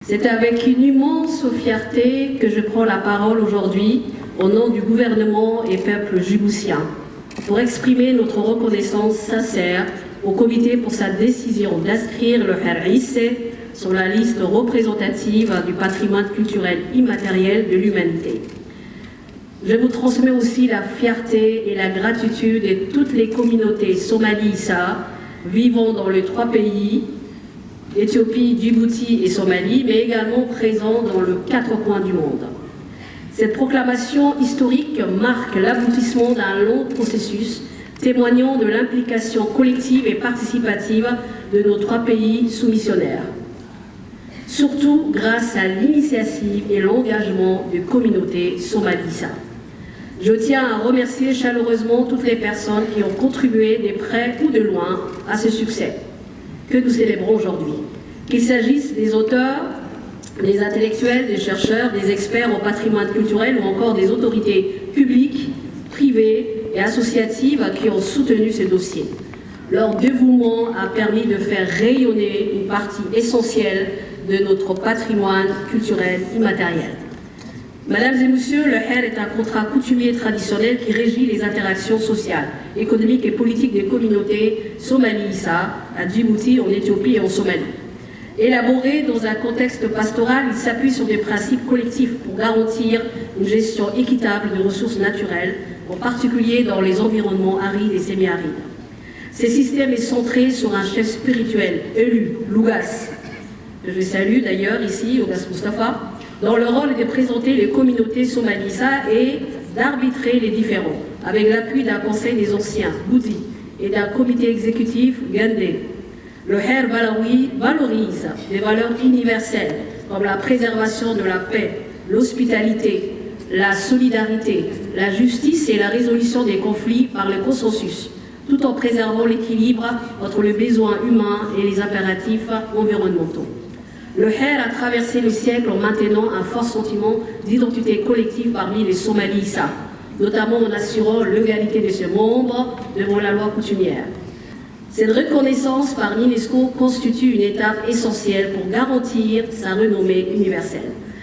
C'est avec une immense fierté que je prends la parole aujourd'hui au nom du gouvernement et peuple djiboutien pour exprimer notre reconnaissance sincère au comité pour sa décision d'inscrire le Harissa sur la liste représentative du patrimoine culturel immatériel de l'humanité. Je vous transmets aussi la fierté et la gratitude de toutes les communautés somalisa vivant dans les 3 pays, Éthiopie, Djibouti et Somalie, mais également présents dans les 4 coins du monde. Cette proclamation historique marque l'aboutissement d'un long processus témoignant de l'implication collective et participative de nos 3 pays soumissionnaires. Surtout grâce à l'initiative et l'engagement des communautés somalisa. Je tiens à remercier chaleureusement toutes les personnes qui ont contribué de près ou de loin à ce succès que nous célébrons aujourd'hui. Qu'il s'agisse des auteurs, des intellectuels, des chercheurs, des experts au patrimoine culturel ou encore des autorités publiques, privées et associatives qui ont soutenu ce dossier. Leur dévouement a permis de faire rayonner une partie essentielle de notre patrimoine culturel immatériel. Mesdames et messieurs, le Har est un contrat coutumier traditionnel qui régit les interactions sociales, économiques et politiques des communautés somalisa, à Djibouti, en Éthiopie et en Somalie. Élaboré dans un contexte pastoral, il s'appuie sur des principes collectifs pour garantir une gestion équitable de ressources naturelles, en particulier dans les environnements arides et semi-arides. Ce système est centré sur un chef spirituel élu, l'Ougas, que je salue d'ailleurs ici, Ougas Mustafa, dont le rôle est de présenter les communautés somalisa et d'arbitrer les différends, avec l'appui d'un conseil des anciens, Boudi, et d'un comité exécutif, Gandé. Le Har valorise des valeurs universelles, comme la préservation de la paix, l'hospitalité, la solidarité, la justice et la résolution des conflits par le consensus, tout en préservant l'équilibre entre les besoins humains et les impératifs environnementaux. Le Har a traversé le siècle en maintenant un fort sentiment d'identité collective parmi les Somalisa, notamment en assurant l'égalité de ses membres devant la loi coutumière. Cette reconnaissance par l'UNESCO constitue une étape essentielle pour garantir sa renommée universelle.